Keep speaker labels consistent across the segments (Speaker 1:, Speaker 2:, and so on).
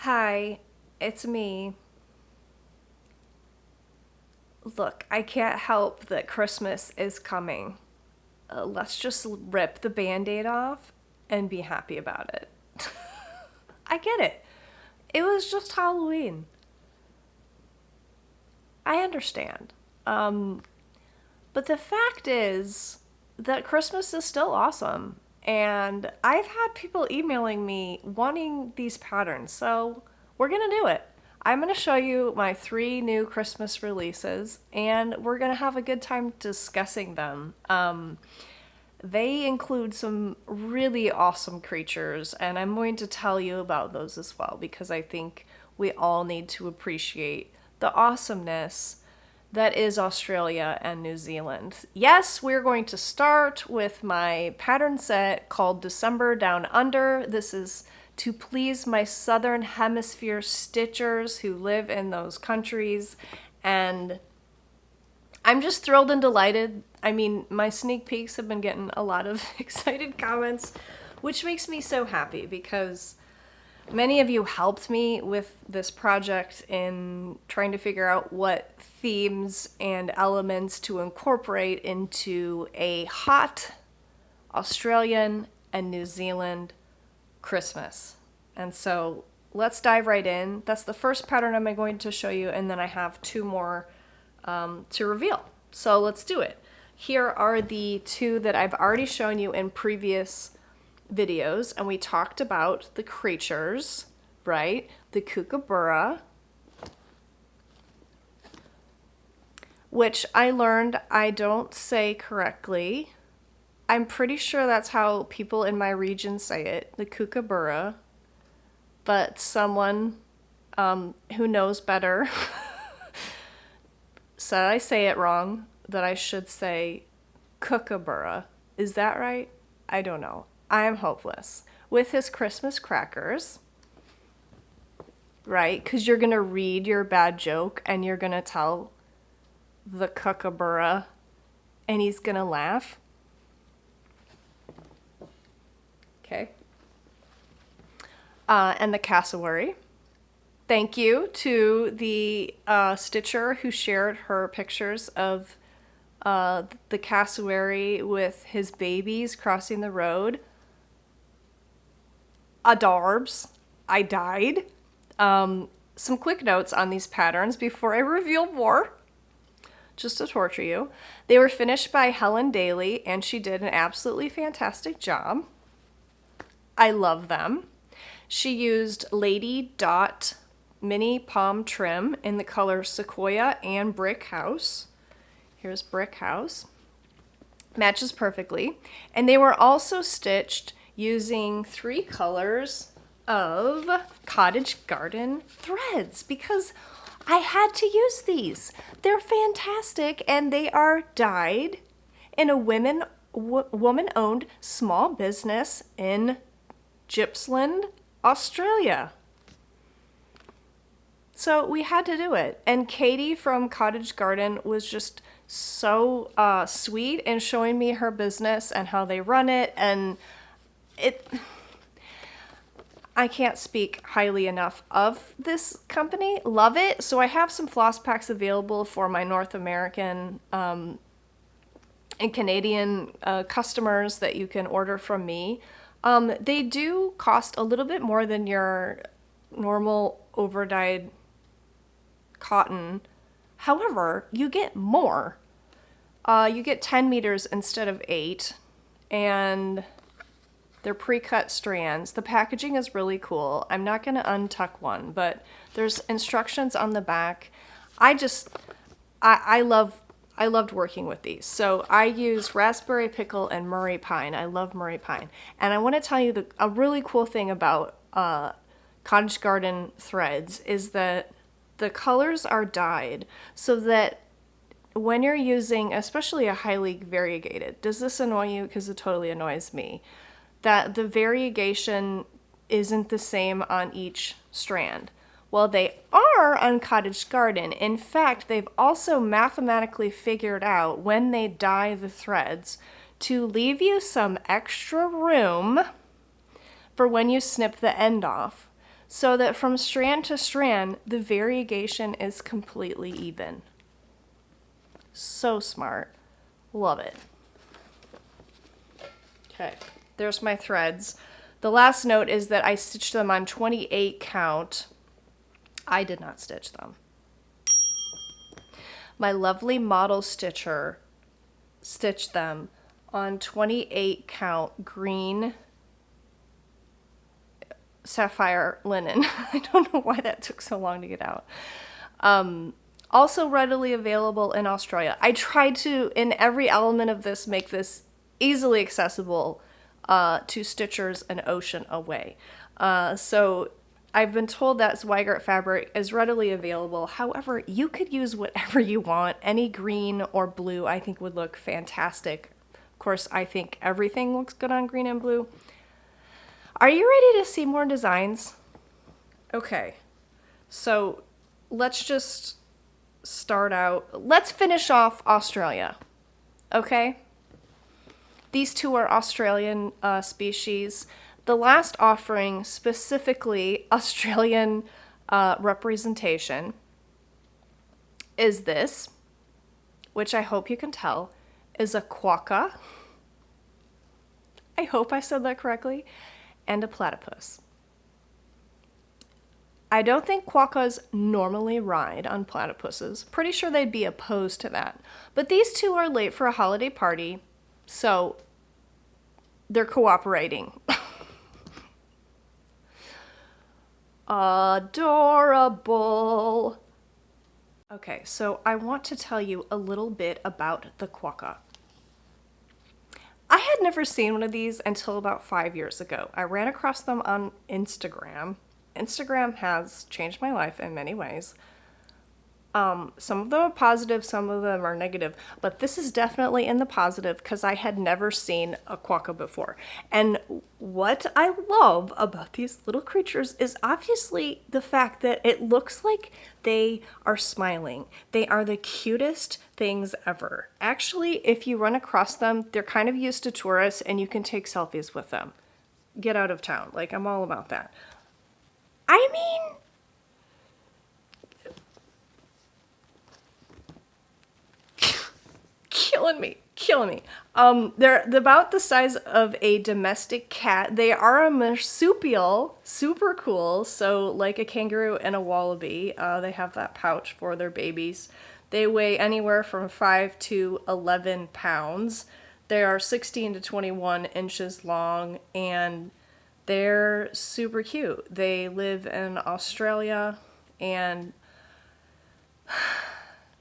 Speaker 1: Hi, it's me. Look, I can't help that Christmas is coming. Let's just rip the band aid off and be happy about it. I get it. It was just Halloween. I understand. Um, but the fact is that Christmas is still awesome. And I've had people emailing me wanting these patterns, so we're gonna do it. I'm gonna show you my three new Christmas releases, and we're gonna have a good time discussing them. They include some really awesome creatures, and I'm going to tell you about those as well because I think we all need to appreciate the awesomeness that is Australia and New Zealand. Yes, we're going to start with my pattern set called December Down Under. This is to please my Southern Hemisphere stitchers who live in those countries. And I'm just thrilled and delighted. I mean, my sneak peeks have been getting a lot of excited comments, which makes me so happy because many of you helped me with this project in trying to figure out what themes and elements to incorporate into a hot Australian and New Zealand Christmas. And so let's dive right in. That's the first pattern I'm going to show you, and then I have two more to reveal. So let's do it. Here are the two that I've already shown you in previous videos, and we talked about the creatures, right? The kookaburra, which I learned I don't say correctly. I'm pretty sure that's how people in my region say it, the kookaburra, but someone who knows better said I say it wrong, that I should say kookaburra. Is that right? I don't know. I am hopeless. With his Christmas crackers, right? Because you're going to read your bad joke and you're going to tell the kookaburra and he's going to laugh. Okay. And the cassowary. Thank you to the stitcher who shared her pictures of the cassowary with his babies crossing the road. Adarbs. I died. Some quick notes on these patterns before I reveal more, just to torture you. They were finished by Helen D, and she did an absolutely fantastic job. I love them. She used Lady Dot mini palm trim in the color Sequoia and Brick House. Here's Brick House. Matches perfectly. And they were also stitched using three colors of Cottage Garden threads because I had to use these. They're fantastic, and they are dyed in a woman-owned small business in Gippsland, Australia. So we had to do it. And Katie from Cottage Garden was just so sweet in showing me her business and how they run it. And I can't speak highly enough of this company. Love it. So I have some floss packs available for my North American and Canadian customers that you can order from me. They do cost a little bit more than your normal overdyed cotton. However, you get more. You get 10 meters instead of 8, and they're pre-cut strands. The packaging is really cool. I'm not going to untuck one, but there's instructions on the back. I loved working with these. So I use raspberry pickle and Murray pine. I love Murray pine. And I want to tell you a really cool thing about Cottage Garden threads is that the colors are dyed so that when you're using, especially a highly variegated, does this annoy you? Because it totally annoys me. That the variegation isn't the same on each strand. Well, they are on Cottage Garden. In fact, they've also mathematically figured out when they dye the threads to leave you some extra room for when you snip the end off. so that from strand to strand, the variegation is completely even. So smart. Love it. Okay, there's my threads. The last note is that I stitched them on 28 count. I did not stitch them. My lovely model stitcher stitched them on 28 count green sapphire linen. I don't know why that took so long to get out. Also readily available in Australia. I tried to, in every element of this, make this easily accessible to stitchers an ocean away. So I've been told that Zweigart fabric is readily available. However, you could use whatever you want. Any green or blue I think would look fantastic. Of course, I think everything looks good on green and blue. Are you ready to see more designs? Okay, so let's just start out. Let's finish off Australia, okay? These two are Australian species. The last offering, specifically Australian representation, is this, which I hope you can tell, is a quokka. I hope I said that correctly. And a platypus. I don't think quokkas normally ride on platypuses. Pretty sure they'd be opposed to that. But these two are late for a holiday party, so they're cooperating. Adorable. Okay, so I want to tell you a little bit about the quokka. I had never seen one of these until about 5 years ago. I ran across them on Instagram. Instagram has changed my life in many ways. Some of them are positive, some of them are negative, but this is definitely in the positive because I had never seen a quokka before. And what I love about these little creatures is obviously the fact that it looks like they are smiling. They are the cutest things ever. Actually, if you run across them, they're kind of used to tourists and you can take selfies with them. Get out of town. Like, I'm all about that. I mean, killing me. They're about the size of a domestic cat. They are a marsupial, super cool. So like a kangaroo and a wallaby, they have that pouch for their babies. They weigh anywhere from 5 to 11 pounds. They are 16 to 21 inches long, and they're super cute. They live in Australia, and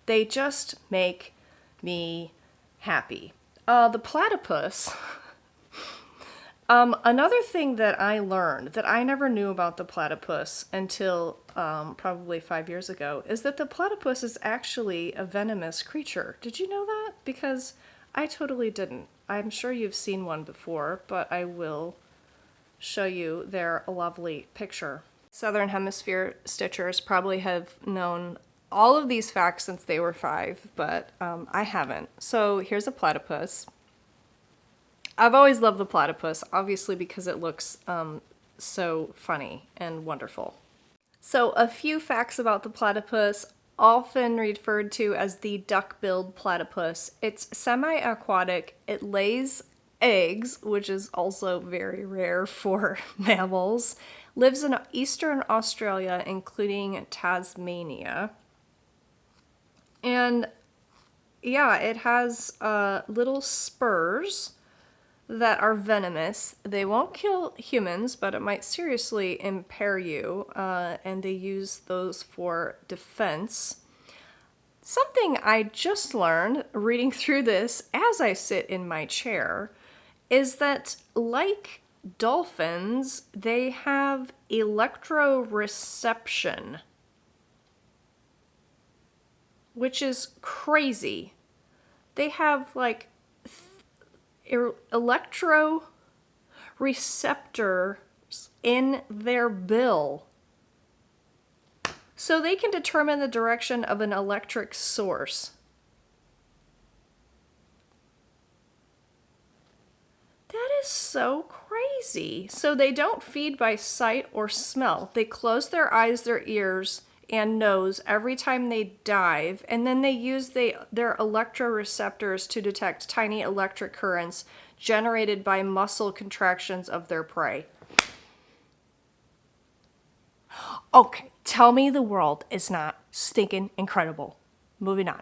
Speaker 1: they just make me happy. The platypus. Another thing that I learned that I never knew about the platypus until probably 5 years ago is that the platypus is actually a venomous creature. Did you know that? Because I totally didn't. I'm sure you've seen one before, but I will show you their lovely picture. Southern Hemisphere stitchers probably have known all of these facts since they were 5, but I haven't. So here's a platypus. I've always loved the platypus, obviously because it looks so funny and wonderful. So a few facts about the platypus, often referred to as the duck-billed platypus. It's semi-aquatic. It lays eggs, which is also very rare for mammals. Lives in eastern Australia, including Tasmania. And yeah, it has little spurs that are venomous. They won't kill humans, but it might seriously impair you, and they use those for defense. Something I just learned reading through this as I sit in my chair is that, like dolphins, they have electroreception, which is crazy. They have like electroreceptors in their bill, so they can determine the direction of an electric source. That is so crazy. So they don't feed by sight or smell. They close their eyes, their ears, and nose every time they dive, and then they use their electroreceptors to detect tiny electric currents generated by muscle contractions of their prey. Okay, tell me the world is not stinking incredible. Moving on.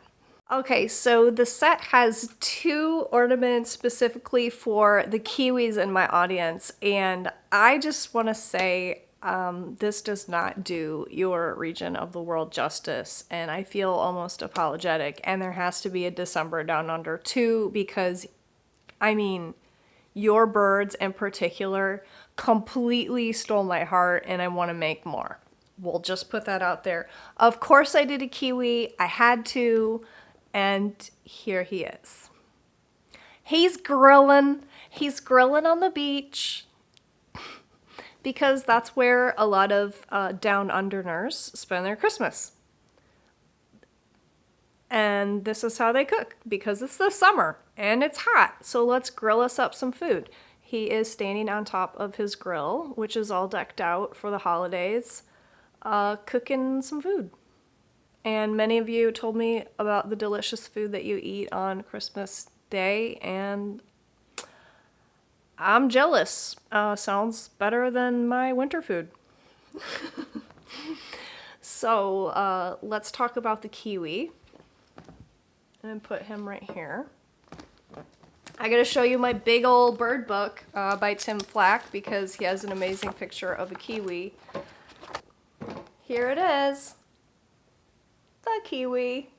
Speaker 1: Okay, so the set has 2 ornaments specifically for the kiwis in my audience, and I just want to say this does not do your region of the world justice, and I feel almost apologetic, and there has to be a December Down Under too, because, I mean, your birds in particular completely stole my heart, and I want to make more. We'll just put that out there. Of course I did a kiwi, I had to. And here he is. He's grilling. He's grilling on the beach because that's where a lot of down underners spend their Christmas. And this is how they cook because it's the summer and it's hot. So let's grill us up some food. He is standing on top of his grill, which is all decked out for the holidays, cooking some food. And many of you told me about the delicious food that you eat on Christmas Day, and I'm jealous. Sounds better than my winter food. So let's talk about the kiwi. And put him right here. I gotta show you my big old bird book by Tim Flack because he has an amazing picture of a kiwi. Here it is. The kiwi.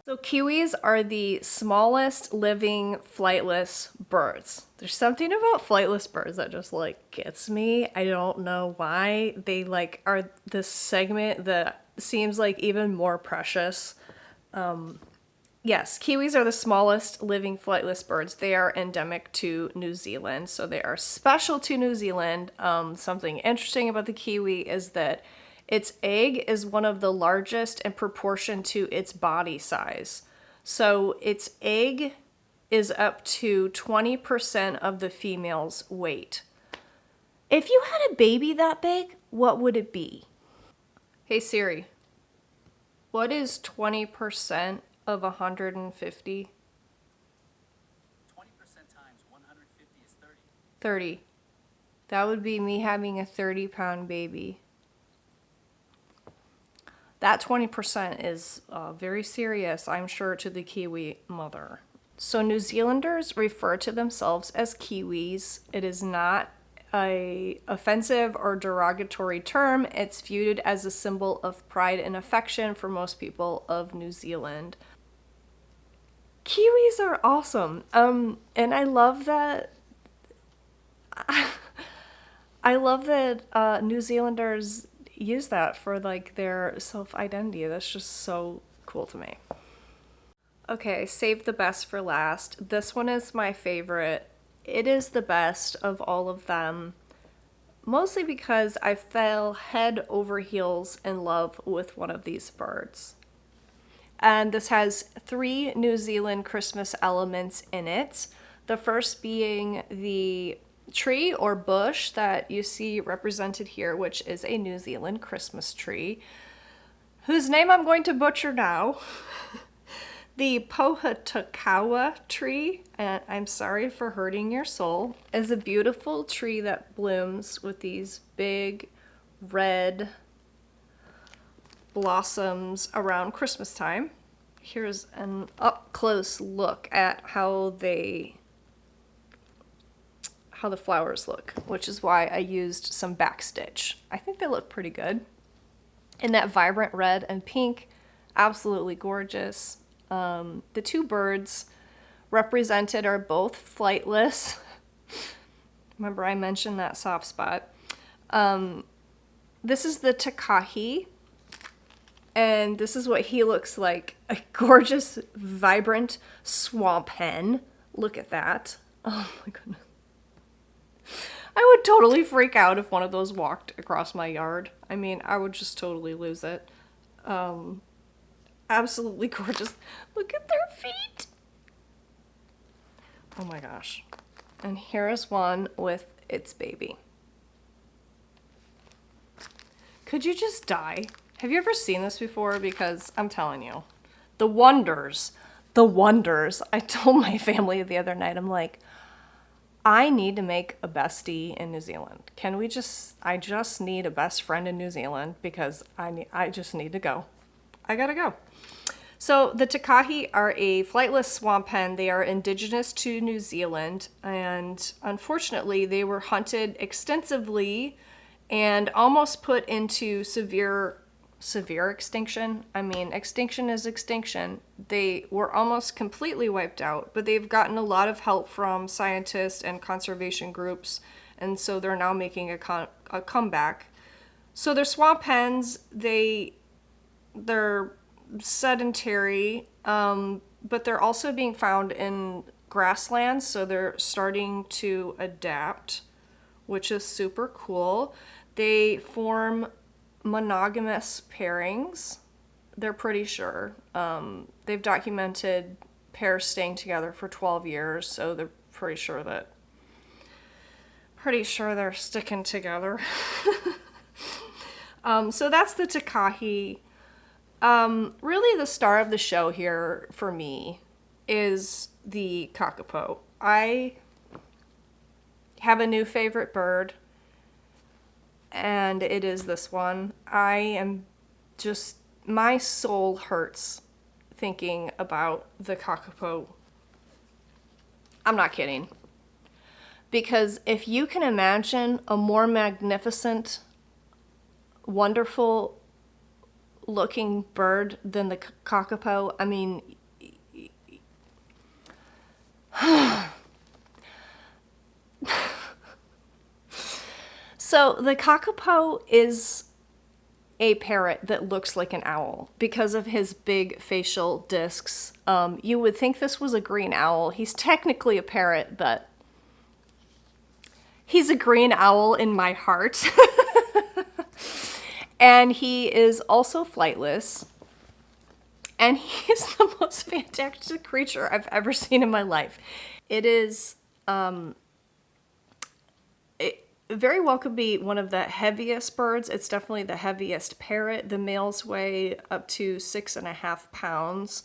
Speaker 1: So kiwis are the smallest living flightless birds. There's something about flightless birds that just like gets me. I don't know why. They like are this segment that seems like even more precious. Yes, kiwis are the smallest living flightless birds. They are endemic to New Zealand, so they are special to New Zealand. Something interesting about the kiwi is that its egg is one of the largest in proportion to its body size. So its egg is up to 20% of the female's weight. If you had a baby that big, what would it be? Hey Siri, what is 20% of 150?
Speaker 2: 20% times 150 is 30.
Speaker 1: 30. That would be me having a 30-pound baby. That 20% is very serious, I'm sure, to the kiwi mother. So New Zealanders refer to themselves as kiwis. It is not an offensive or derogatory term. It's viewed as a symbol of pride and affection for most people of New Zealand. Kiwis are awesome. And I love that New Zealanders use that for like their self-identity. That's just so cool to me. Okay, save the best for last. This one is my favorite. It is the best of all of them, mostly because I fell head over heels in love with one of these birds. And this has 3 New Zealand Christmas elements in it. The first being the tree or bush that you see represented here, which is a New Zealand Christmas tree, whose name I'm going to butcher now. The Pohatukawa tree, and I'm sorry for hurting your soul, is a beautiful tree that blooms with these big red blossoms around Christmas time. Here's an up-close look at how the flowers look, which is why I used some backstitch. I think they look pretty good. In that vibrant red and pink, absolutely gorgeous. The 2 birds represented are both flightless. Remember I mentioned that soft spot. This is the Takahē, and this is what he looks like. A gorgeous, vibrant swamp hen. Look at that. Oh my goodness. I would totally freak out if one of those walked across my yard. I mean, I would just totally lose it. Absolutely gorgeous. Look at their feet. Oh my gosh. And here is one with its baby. Could you just die? Have you ever seen this before? Because I'm telling you, the wonders, the wonders. I told my family the other night, I'm like, I need to make a bestie in New Zealand. Can we just, I just need a best friend in New Zealand because I just need to go. I gotta go. So the Takahē are a flightless swamp hen. They are indigenous to New Zealand, and unfortunately they were hunted extensively and almost put into severe extinction. I mean, extinction is extinction. They were almost completely wiped out, but they've gotten a lot of help from scientists and conservation groups, and so they're now making a comeback. So they're swamp hens. They're sedentary, but they're also being found in grasslands, so they're starting to adapt, which is super cool. They form monogamous pairings. They're pretty sure. They've documented pairs staying together for 12 years, so they're pretty sure they're sticking together. So that's the Takahē. Really the star of the show here for me is the KAKAPO. I have a new favorite bird, and it is this one. I am just, my soul hurts thinking about the KAKAPO. I'm not kidding. Because if you can imagine a more magnificent, wonderful looking bird than the KAKAPO, I mean, so the KAKAPO is a parrot that looks like an owl because of his big facial discs. You would think this was a green owl. He's technically a parrot, but he's a green owl in my heart. And he is also flightless. And he is the most fantastic creature I've ever seen in my life. It is, it very well could be one of the heaviest birds. It's definitely the heaviest parrot. The males weigh up to 6.5 pounds.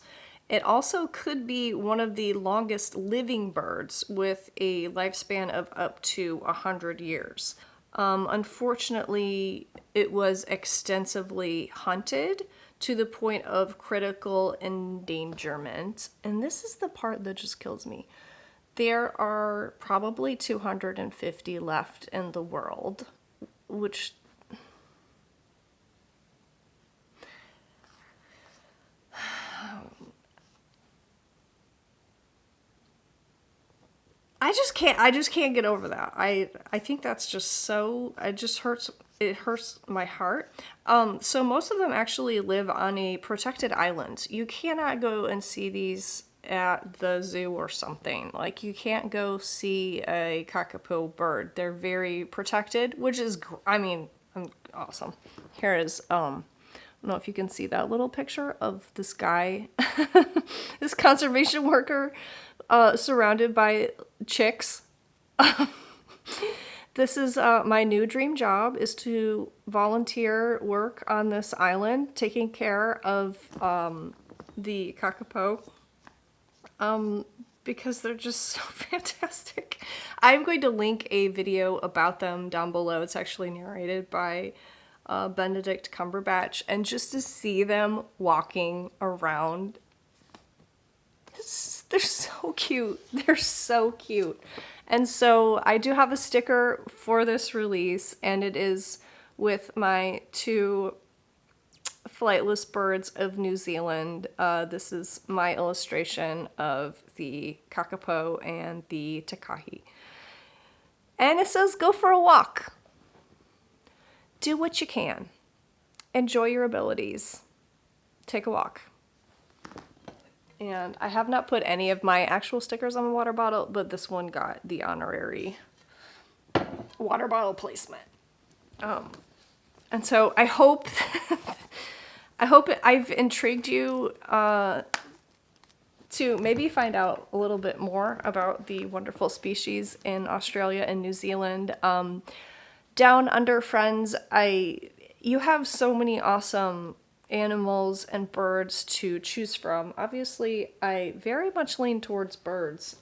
Speaker 1: It also could be one of the longest living birds with a lifespan of up to 100 years. Unfortunately, it was extensively hunted to the point of critical endangerment. And this is the part that just kills me. There are probably 250 left in the world, which I just can't get over that. I think that's just so, it hurts my heart. So most of them actually live on a protected island. You cannot go and see these at the zoo or something. Like, you can't go see a kakapo bird. They're very protected, which is, awesome. Here is, I don't know if you can see that little picture of this guy, this conservation worker, surrounded by chicks. This is my new dream job, is to volunteer work on this island, taking care of the kakapo, because they're just so fantastic. I'm going to link a video about them down below. It's actually narrated by Benedict Cumberbatch, and just to see them walking around, they're so cute. They're so cute. And so I do have a sticker for this release, and it is with my two flightless birds of New Zealand. This is my illustration of the kakapo and the Takahē. And it says, go for a walk. Do what you can. Enjoy your abilities. Take a walk. And I have not put any of my actual stickers on the water bottle, but this one got the honorary water bottle placement. And so I hope I've intrigued you to maybe find out a little bit more about the wonderful species in Australia and New Zealand. Down Under friends, you have so many awesome animals and birds to choose from. Obviously, I very much lean towards birds.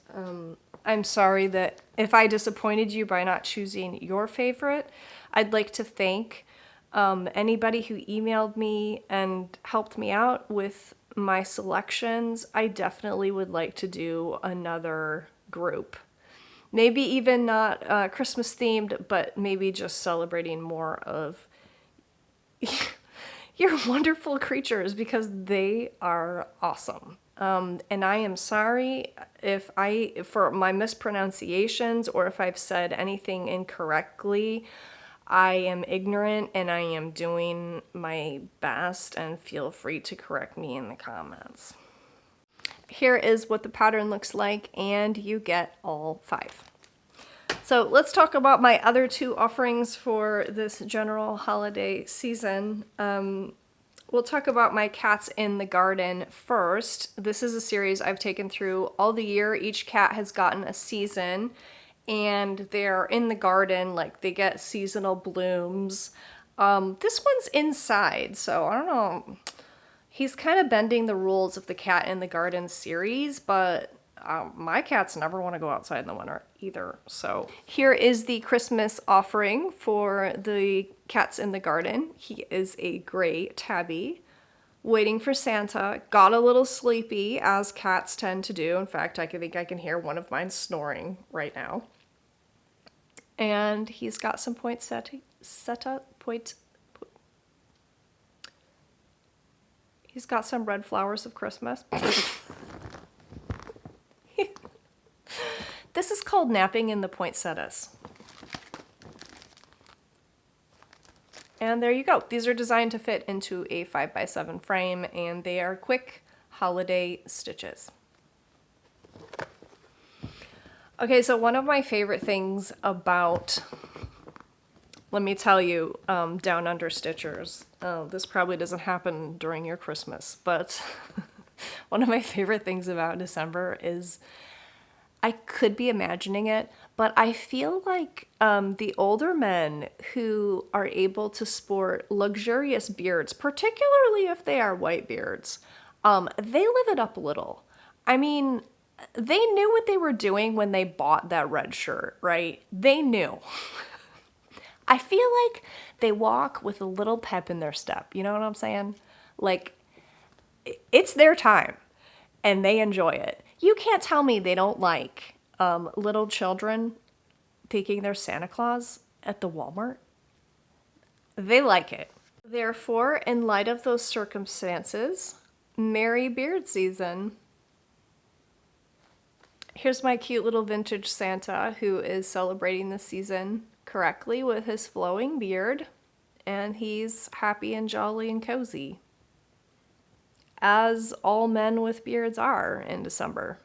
Speaker 1: I'm sorry that if I disappointed you by not choosing your favorite. I'd like to thank anybody who emailed me and helped me out with my selections. I definitely would like to do another group. Maybe even not Christmas themed, but maybe just celebrating more of your wonderful creatures because they are awesome. And I am sorry for my mispronunciations or if I've said anything incorrectly. I am ignorant and I am doing my best, and feel free to correct me in the comments. Here is what the pattern looks like, and you get all 5. So let's talk about my other 2 offerings for this general holiday season. We'll talk about my Cats in the Garden first. This is a series I've taken through all the year. Each cat has gotten a season, and they're in the garden, like they get seasonal blooms. This one's inside, so I don't know. He's kind of bending the rules of the Cat in the Garden series, but my cats never want to go outside in the winter either. So here is the Christmas offering for the Cats in the Garden. He is a gray tabby, waiting for Santa. Got a little sleepy, as cats tend to do. In fact, I think I can hear one of mine snoring right now. And he's got some poinsettia. He's got some red flowers of Christmas. This is called napping in the poinsettias. And there you go. These are designed to fit into a 5x7 frame, and they are quick holiday stitches. Okay, so one of my favorite things about, let me tell you, Down Under Stitchers, this probably doesn't happen during your Christmas, but one of my favorite things about December is, I could be imagining it, but I feel like the older men who are able to sport luxurious beards, particularly if they are white beards, they live it up a little. I mean, they knew what they were doing when they bought that red shirt, right? They knew. I feel like they walk with a little pep in their step. You know what I'm saying? Like, it's their time, and they enjoy it. You can't tell me they don't like little children taking their Santa Claus at the Walmart. They like it. Therefore, in light of those circumstances, Merry Beard Season. Here's my cute little vintage Santa who is celebrating the season correctly with his flowing beard, and he's happy and jolly and cozy, as all men with beards are in December.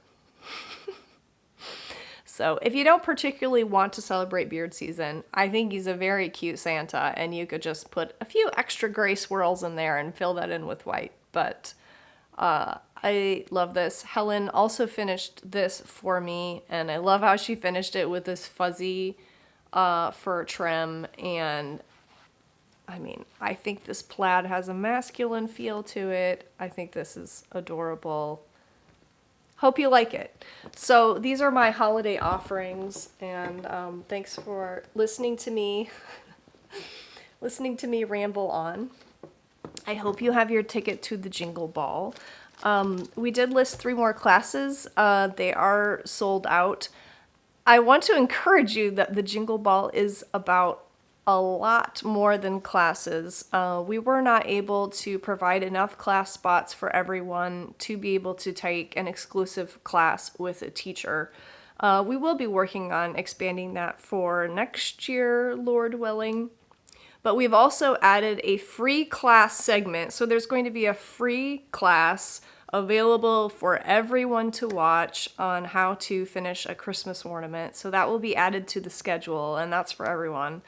Speaker 1: So if you don't particularly want to celebrate beard season, I think he's a very cute Santa, and you could just put a few extra gray swirls in there and fill that in with white. But I love this. Helen also finished this for me, and I love how she finished it with this fuzzy fur trim. And I mean, I think this plaid has a masculine feel to it. I think this is adorable. Hope you like it. So these are my holiday offerings, and thanks for listening to me ramble on. I hope you have your ticket to the Jingle Ball. We did list 3 more classes. They are sold out. I want to encourage you that the Jingle Ball is about a lot more than classes. We were not able to provide enough class spots for everyone to be able to take an exclusive class with a teacher. We will be working on expanding that for next year, Lord willing. But we've also added a free class segment. So there's going to be a free class available for everyone to watch on how to finish a Christmas ornament. So that will be added to the schedule, and that's for everyone.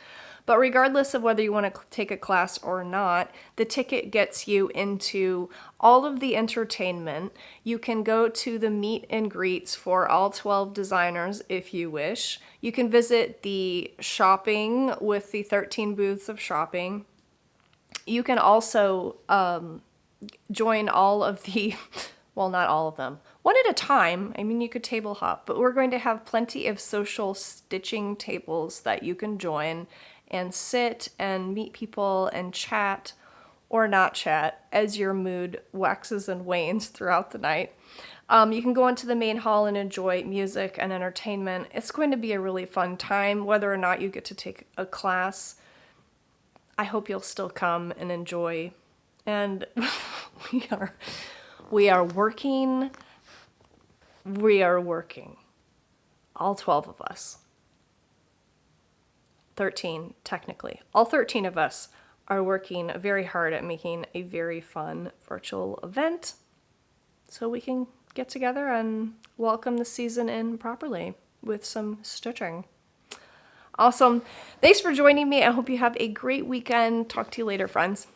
Speaker 1: But regardless of whether you want to take a class or not, the ticket gets you into all of the entertainment. You can go to the meet and greets for all 12 designers if you wish. You can visit the shopping with the 13 booths of shopping. You can also join all of the, well, not all of them, one at a time. I mean, you could table hop, but we're going to have plenty of social stitching tables that you can join and sit and meet people and chat or not chat as your mood waxes and wanes throughout the night. You can go into the main hall and enjoy music and entertainment. It's going to be a really fun time, whether or not you get to take a class. I hope you'll still come and enjoy. And we are working. All 12 of us. 13, technically. All 13 of us are working very hard at making a very fun virtual event so we can get together and welcome the season in properly with some stitching. Awesome. Thanks for joining me. I hope you have a great weekend. Talk to you later, friends.